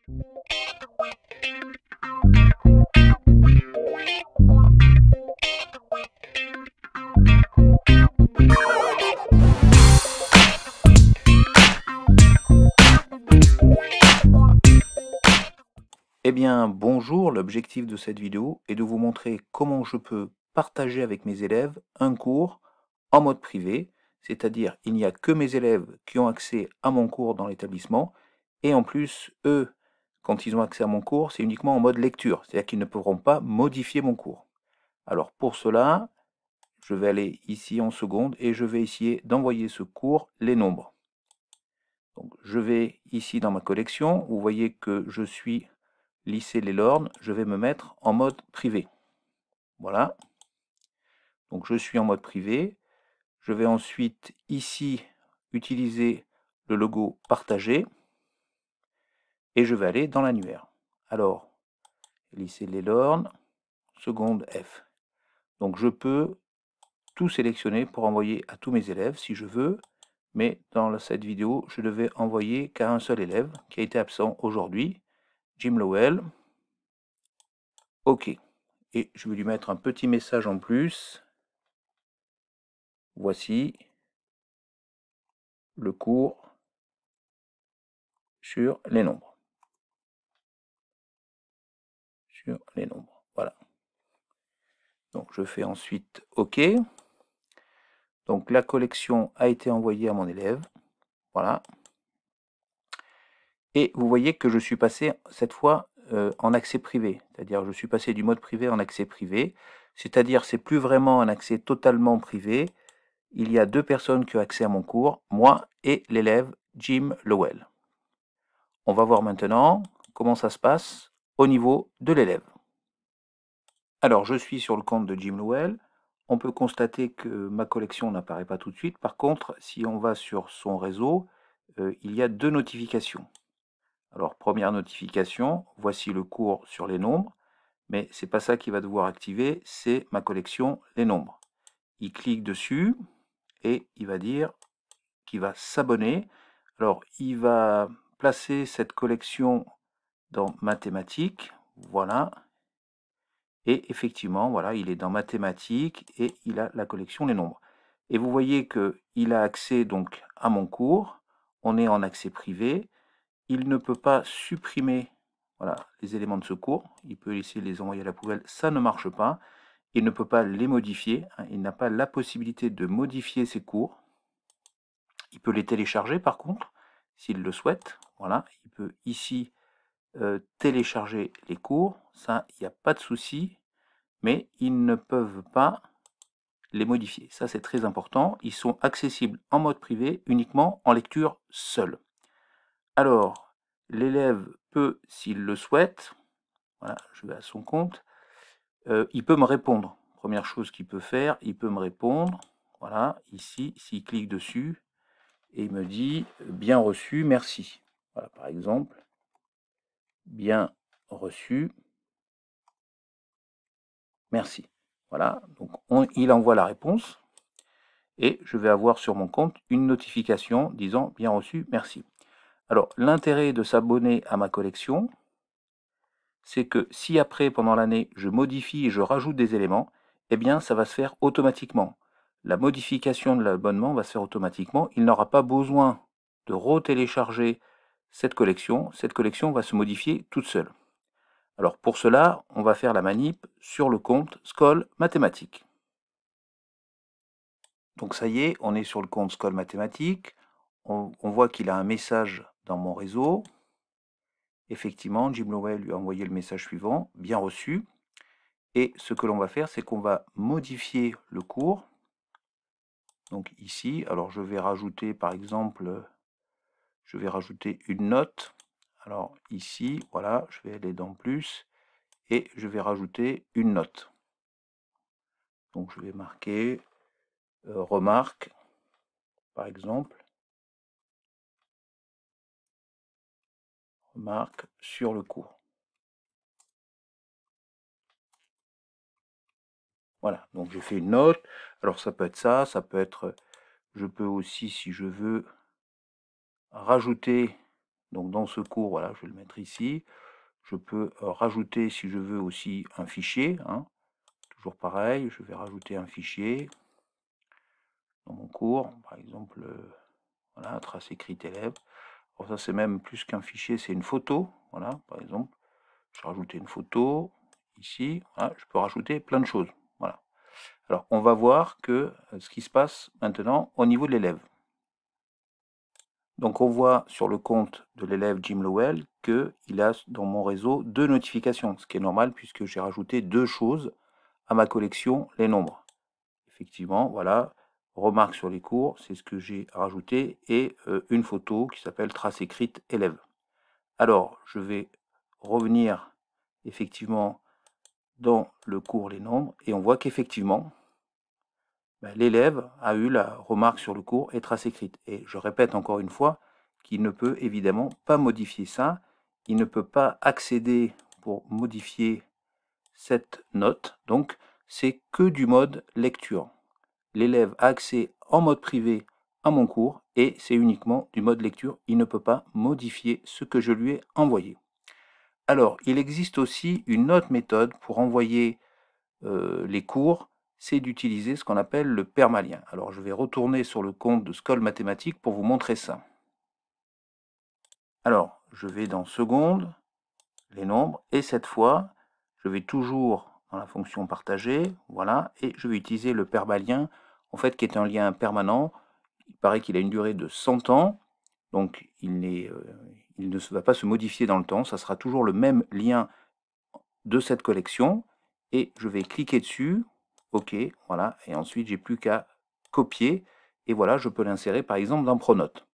Eh bien, bonjour, l'objectif de cette vidéo est de vous montrer comment je peux partager avec mes élèves un cours en mode privé, c'est-à-dire il n'y a que mes élèves qui ont accès à mon cours dans l'établissement, et en plus, eux, quand ils ont accès à mon cours, c'est uniquement en mode lecture, c'est-à-dire qu'ils ne pourront pas modifier mon cours. Alors pour cela, je vais aller ici en seconde et je vais essayer d'envoyer ce cours les nombres. Donc, je vais ici dans ma collection, vous voyez que je suis lycée Les Lornes, je vais me mettre en mode privé. Voilà. Donc je suis en mode privé. Je vais ensuite ici utiliser le logo partager et je vais aller dans l'annuaire. Alors, lycée Les Lornes, seconde F. Donc je peux tout sélectionner pour envoyer à tous mes élèves si je veux, mais dans cette vidéo, je ne vais envoyer qu'à un seul élève qui a été absent aujourd'hui, Jim Lowell. OK. Et je vais lui mettre un petit message en plus. Voici le cours sur les nombres. Sur les nombres. Voilà. Donc je fais ensuite OK. Donc la collection a été envoyée à mon élève. Voilà. Et vous voyez que je suis passé cette fois en accès privé. C'est-à-dire je suis passé du mode privé en accès privé. C'est-à-dire c'est plus vraiment un accès totalement privé. Il y a deux personnes qui ont accès à mon cours, moi et l'élève Jim Lowell. On va voir maintenant comment ça se passe au niveau de l'élève. Alors, je suis sur le compte de Jim Lowell. On peut constater que ma collection n'apparaît pas tout de suite. Par contre, si on va sur son réseau, il y a deux notifications. Alors, première notification, voici le cours sur les nombres. Mais c'est pas ça qu'il va devoir activer, c'est ma collection les nombres. Il clique dessus et il va dire qu'il va s'abonner. Alors, il va placer cette collection dans mathématiques. Voilà. Et effectivement, voilà, il est dans mathématiques et il a la collection les nombres. Et vous voyez qu'il a accès donc à mon cours. On est en accès privé. Il ne peut pas supprimer voilà, les éléments de ce cours. Il peut essayer de les envoyer à la poubelle. Ça ne marche pas. Il ne peut pas les modifier. Il n'a pas la possibilité de modifier ses cours. Il peut les télécharger par contre, s'il le souhaite. Voilà, il peut ici télécharger les cours. Ça, il n'y a pas de souci. Mais ils ne peuvent pas les modifier. Ça, c'est très important. Ils sont accessibles en mode privé, uniquement en lecture seule. Alors, l'élève peut, s'il le souhaite, voilà, je vais à son compte, il peut me répondre. Première chose qu'il peut faire, il peut me répondre. Voilà, ici, s'il clique dessus, et il me dit « Bien reçu, merci ». Voilà, par exemple, « Bien reçu, merci ». Voilà, donc il envoie la réponse. Et je vais avoir sur mon compte une notification disant bien reçu, merci. Alors l'intérêt de s'abonner à ma collection, c'est que si après pendant l'année je modifie et je rajoute des éléments, eh bien ça va se faire automatiquement. La modification de l'abonnement va se faire automatiquement. Il n'aura pas besoin de retélécharger cette collection va se modifier toute seule. Alors pour cela, on va faire la manip sur le compte Scol Mathématiques. Donc ça y est, on est sur le compte Scol Mathématiques. On voit qu'il a un message dans mon réseau. Effectivement, Jim Lowell lui a envoyé le message suivant, bien reçu. Et ce que l'on va faire, c'est qu'on va modifier le cours. Donc ici, alors je vais rajouter par exemple, je vais rajouter une note. Alors ici, voilà, je vais aller dans plus et je vais rajouter une note. Donc je vais marquer remarque, par exemple. Remarque sur le cours. Voilà, donc j'ai fait une note. Alors ça peut être ça peut être, je peux aussi, si je veux, rajouter Donc dans ce cours, voilà, je vais le mettre ici. Je peux rajouter, si je veux, aussi un fichier. Hein. Toujours pareil, je vais rajouter un fichier dans mon cours. Par exemple, voilà, trace écrite élève. Alors ça, c'est même plus qu'un fichier, c'est une photo. Voilà, par exemple, je vais rajouter une photo ici. Voilà, je peux rajouter plein de choses. Voilà. Alors, on va voir que ce qui se passe maintenant au niveau de l'élève. Donc, on voit sur le compte de l'élève Jim Lowell qu'il a dans mon réseau 2 notifications, ce qui est normal puisque j'ai rajouté 2 choses à ma collection, les nombres. Effectivement, voilà, remarque sur les cours, c'est ce que j'ai rajouté, et une photo qui s'appelle trace écrite élève. Alors, je vais revenir effectivement dans le cours les nombres, et on voit qu'effectivement, l'élève a eu la remarque sur le cours et trace écrite. Et je répète encore une fois qu'il ne peut évidemment pas modifier ça. Il ne peut pas accéder pour modifier cette note. Donc, c'est que du mode lecture. L'élève a accès en mode privé à mon cours et c'est uniquement du mode lecture. Il ne peut pas modifier ce que je lui ai envoyé. Alors, il existe aussi une autre méthode pour envoyer les cours, c'est d'utiliser ce qu'on appelle le permalien. Alors je vais retourner sur le compte de Skoll Mathématiques pour vous montrer ça. Alors je vais dans seconde, les nombres, et cette fois je vais toujours dans la fonction partagée, voilà, et je vais utiliser le permalien, en fait qui est un lien permanent. Il paraît qu'il a une durée de 100 ans, donc il ne va pas se modifier dans le temps, ça sera toujours le même lien de cette collection, et je vais cliquer dessus, ok, voilà, et ensuite j'ai plus qu'à copier, et voilà, je peux l'insérer par exemple dans Pronote.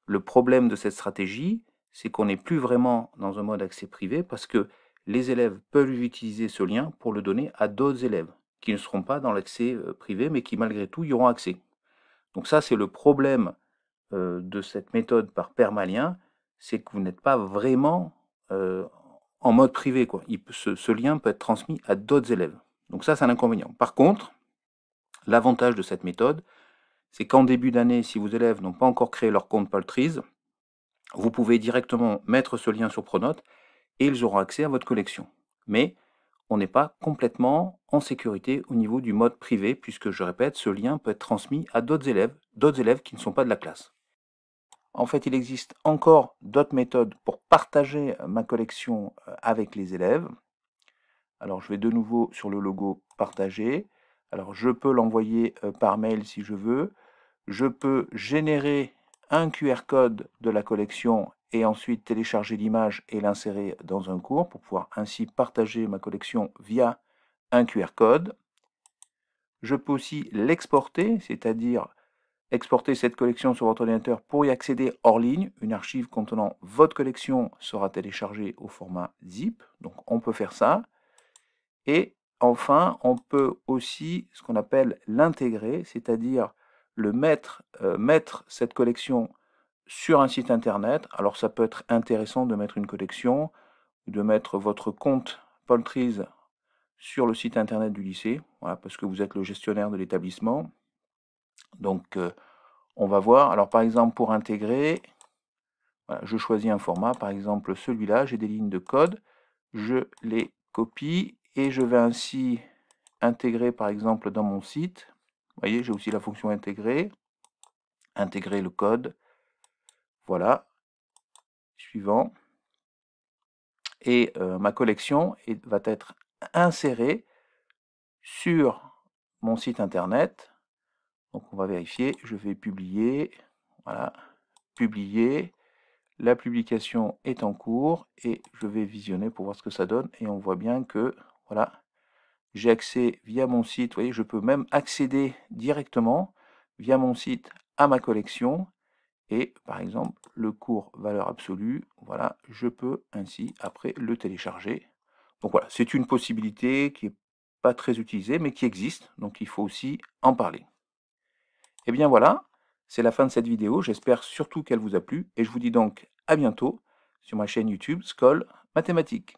Le problème de cette stratégie, c'est qu'on n'est plus vraiment dans un mode accès privé parce que les élèves peuvent utiliser ce lien pour le donner à d'autres élèves qui ne seront pas dans l'accès privé, mais qui malgré tout y auront accès. Donc ça, c'est le problème de cette méthode par permalien, c'est que vous n'êtes pas vraiment en mode privé, quoi. Ce lien peut être transmis à d'autres élèves. Donc ça, c'est un inconvénient. Par contre, l'avantage de cette méthode, c'est qu'en début d'année, si vos élèves n'ont pas encore créé leur compte Paltreeze, vous pouvez directement mettre ce lien sur Pronote et ils auront accès à votre collection. Mais on n'est pas complètement en sécurité au niveau du mode privé, puisque je répète, ce lien peut être transmis à d'autres élèves qui ne sont pas de la classe. En fait, il existe encore d'autres méthodes pour partager ma collection avec les élèves. Alors, je vais de nouveau sur le logo partager. Alors, je peux l'envoyer par mail si je veux. Je peux générer un QR code de la collection et ensuite télécharger l'image et l'insérer dans un cours pour pouvoir ainsi partager ma collection via un QR code. Je peux aussi l'exporter, c'est-à-dire exporter cette collection sur votre ordinateur pour y accéder hors ligne. Une archive contenant votre collection sera téléchargée au format zip, donc on peut faire ça. Et enfin, on peut aussi ce qu'on appelle l'intégrer, c'est-à-dire mettre cette collection sur un site internet. Alors ça peut être intéressant de mettre une collection, de mettre votre compte Paltreeze sur le site internet du lycée, voilà, parce que vous êtes le gestionnaire de l'établissement. Donc on va voir. Alors par exemple pour intégrer, voilà, je choisis un format, par exemple celui-là, j'ai des lignes de code, je les copie et je vais ainsi intégrer par exemple dans mon site. Vous voyez, j'ai aussi la fonction intégrer le code. Voilà, suivant. Et ma collection va être insérée sur mon site internet. Donc on va vérifier, je vais publier, voilà, publier. La publication est en cours et je vais visionner pour voir ce que ça donne. Et on voit bien que, voilà, j'ai accès via mon site. Vous voyez, je peux même accéder directement via mon site à ma collection. Et par exemple, le cours valeur absolue, voilà, je peux ainsi après le télécharger. Donc voilà, c'est une possibilité qui n'est pas très utilisée, mais qui existe. Donc il faut aussi en parler. Et bien voilà, c'est la fin de cette vidéo. J'espère surtout qu'elle vous a plu. Et je vous dis donc à bientôt sur ma chaîne YouTube Skoll Mathématiques.